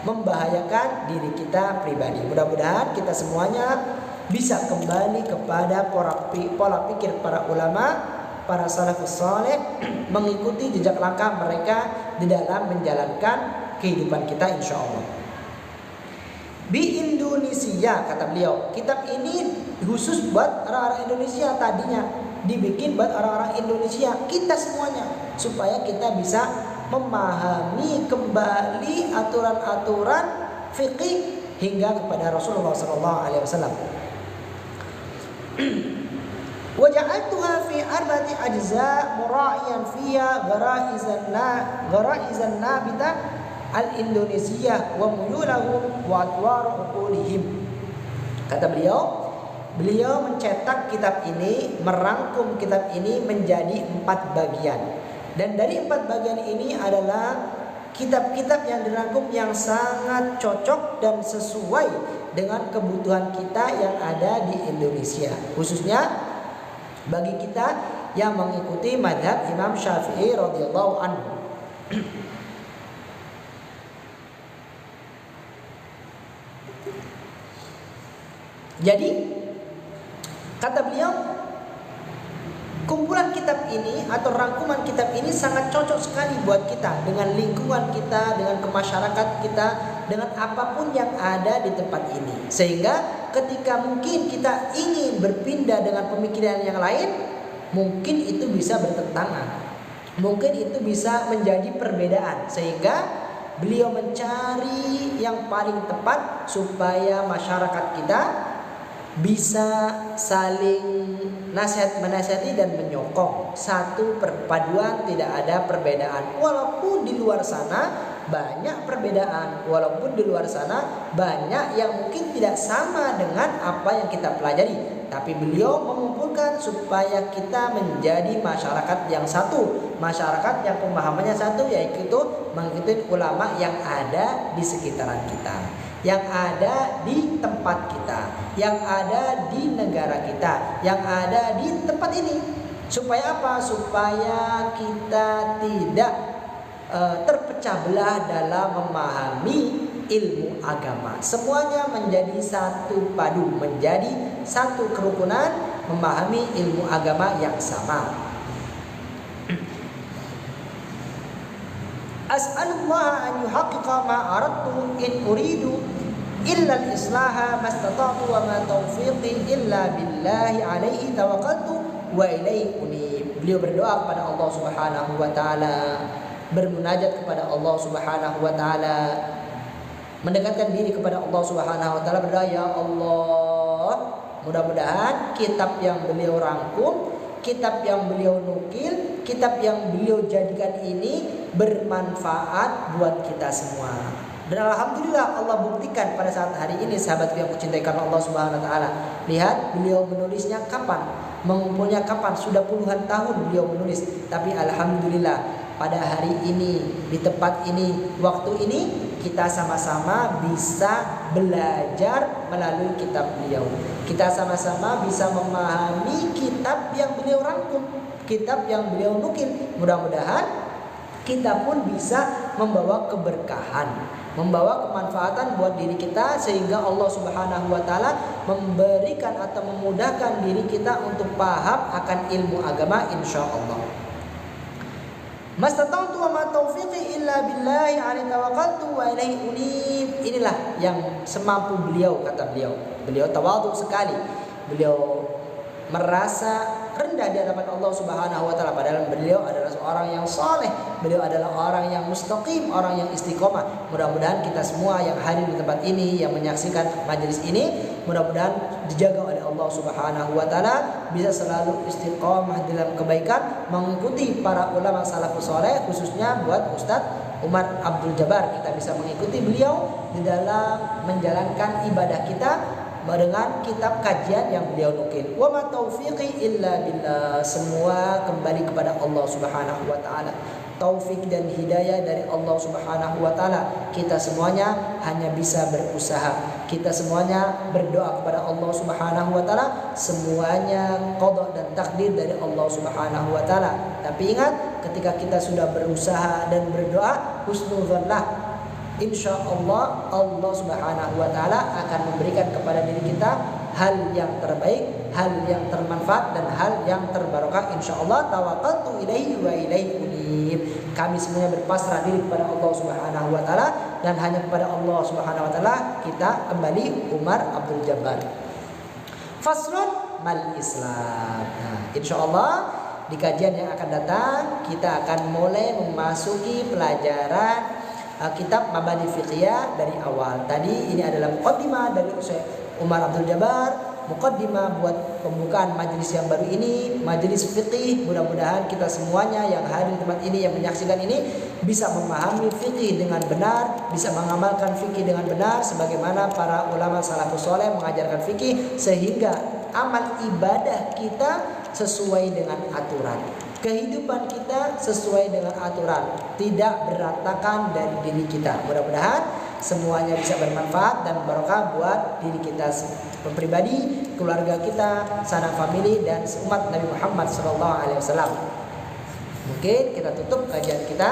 Speaker 2: membahayakan diri kita pribadi. Mudah-mudahan kita semuanya bisa kembali kepada pola pikir para ulama, para salafus saleh, mengikuti jejak langkah mereka di dalam menjalankan kehidupan kita insyaallah. Di Indonesia, kata beliau, kitab ini khusus buat orang-orang Indonesia, tadinya dibikin buat orang-orang Indonesia, kita semuanya, supaya kita bisa memahami kembali aturan-aturan fikih hingga kepada Rasulullah SAW. Waja'altuha fi arba'ati ajza mura'iyan fiha gharaizan nabita al-Indonesia wa muyulahum wa atwaru uqulihim. Kata beliau mencetak kitab ini, merangkum kitab ini menjadi 4 bagian. Dan dari 4 bagian ini adalah kitab-kitab yang dirangkum yang sangat cocok dan sesuai dengan kebutuhan kita yang ada di Indonesia, khususnya bagi kita yang mengikuti mazhab Imam Syafi'i radhiyallahu anhu. Jadi kata beliau, kumpulan kitab ini atau rangkuman kitab ini sangat cocok sekali buat kita, dengan lingkungan kita, dengan kemasyarakat kita, dengan apapun yang ada di tempat ini. Sehingga ketika mungkin kita ingin berpindah dengan pemikiran yang lain, mungkin itu bisa bertentangan, mungkin itu bisa menjadi perbedaan. Sehingga beliau mencari yang paling tepat supaya masyarakat kita bisa saling menasihati dan menyokong, satu perpaduan, tidak ada perbedaan. Walaupun di luar sana banyak perbedaan, walaupun di luar sana banyak yang mungkin tidak sama dengan apa yang kita pelajari, tapi beliau mengumpulkan supaya kita menjadi masyarakat yang satu, masyarakat yang pemahamannya satu, yaitu mengikuti ulama yang ada di sekitaran kita, yang ada di tempat kita, yang ada di negara kita, yang ada di tempat ini. Supaya apa? Supaya kita tidak terpecah belah dalam memahami ilmu agama. Semuanya menjadi satu padu, menjadi satu kerukunan memahami ilmu agama yang sama. As'alullah an yuhaqqiqa ma aradtu in uridu illa al-islaha mastata'tu wa ma taufiqi illa billahi alaihi tawakkaltu wa ilaihi unib. Beliau berdoa kepada Allah Subhanahu wa taala, bermunajat kepada Allah Subhanahu wa taala, mendekatkan diri kepada Allah Subhanahu wa taala, berdoa, ya Allah, mudah-mudahan kitab yang beliau rangkum, kitab yang beliau nukil, kitab yang beliau jadikan ini bermanfaat buat kita semua. Dan alhamdulillah Allah buktikan pada saat hari ini, sahabat yang kucintai karena Allah Subhanahu wa taala. Lihat beliau menulisnya kapan, mengumpulnya kapan, sudah puluhan tahun beliau menulis, tapi alhamdulillah pada hari ini, di tempat ini, waktu ini, kita sama-sama bisa belajar melalui kitab beliau. Kita sama-sama bisa memahami kitab yang beliau rangkum, kitab yang beliau nukil. Mudah-mudahan kita pun bisa membawa keberkahan, membawa kemanfaatan buat diri kita, sehingga Allah Subhanahu wa taala memberikan atau memudahkan diri kita untuk paham akan ilmu agama insyaallah. Mastata'tu wa ma taufiqi illa billahi alaihi tawakkaltu wa ilaihi unib. Inilah yang semampu beliau, kata beliau. Beliau tawadhu sekali. Beliau merasa rendah di hadapan Allah Subhanahu wa taala, padahal beliau adalah seorang yang saleh, beliau adalah orang yang mustaqim, orang yang istiqomah. Mudah-mudahan kita semua yang hadir di tempat ini, yang menyaksikan majelis ini, mudah-mudahan dijaga oleh Allah Subhanahu wa taala, bisa selalu istiqomah dalam kebaikan, mengikuti para ulama salafus saleh, khususnya buat Ustadz Umar Abdul Jabbar, kita bisa mengikuti beliau di dalam menjalankan ibadah kita dengan kitab kajian yang beliau nukil. Wa ma taufiqi illa billah. Semua kembali kepada Allah Subhanahu wa taala. Taufik dan hidayah dari Allah Subhanahu wa taala. Kita semuanya hanya bisa berusaha. Kita semuanya berdoa kepada Allah Subhanahu wa taala. Semuanya qada dan takdir dari Allah Subhanahu wa taala. Tapi ingat, ketika kita sudah berusaha dan berdoa, husnudzanlah, insya Allah Allah Subhanahu wa taala akan memberikan kepada diri kita hal yang terbaik, hal yang termanfaat dan hal yang terbarokah insya Allah. Tawakkaltu ilaihi wa ilaihi unib. Kami semuanya berpasrah diri kepada Allah Subhanahu wa taala dan hanya kepada Allah Subhanahu wa taala kita kembali. Umar Abdul Jabbar. Faslun mal Islam. Nah, insya Allah di kajian yang akan datang kita akan mulai memasuki pelajaran kitab Mabani Fiqhiyah dari awal. Tadi ini adalah muqaddimah dari Umar Abdul Jabbar, muqaddimah buat pembukaan majelis yang baru ini, majelis fiqih. Mudah-mudahan kita semuanya yang hadir di tempat ini, yang menyaksikan ini, bisa memahami fikih dengan benar, bisa mengamalkan fikih dengan benar sebagaimana para ulama salafus saleh mengajarkan fikih, sehingga amal ibadah kita sesuai dengan aturan. Kehidupan kita sesuai dengan aturan, tidak berantakan dari diri kita. Mudah-mudahan semuanya bisa bermanfaat dan barokah buat diri kita pribadi, keluarga kita, sanak famili dan umat Nabi Muhammad SAW. Mungkin kita tutup kajian kita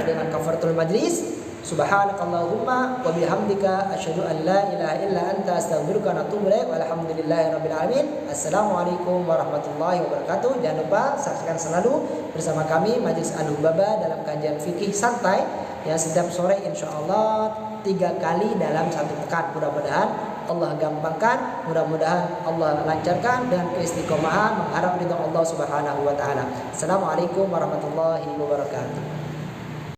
Speaker 2: dengan kafaratul majlis. Subhanakallahumma wa bihamdika asyhadu an la ilaha illa anta astaghfiruka wa atubu ilaik. Walhamdulillahirabbil alamin. Assalamualaikum warahmatullahi wabarakatuh. Jangan lupa saksikan selalu bersama kami Majelis Al-Hubaba dalam kajian fikih santai ya, setiap sore insyaallah 3 kali dalam 1 pekan. Mudah-mudahan Allah gampangkan, mudah-mudahan Allah lancarkan dengan keistiqomahan, mengharap ridha Allah Subhanahu wa taala. Assalamualaikum warahmatullahi wabarakatuh.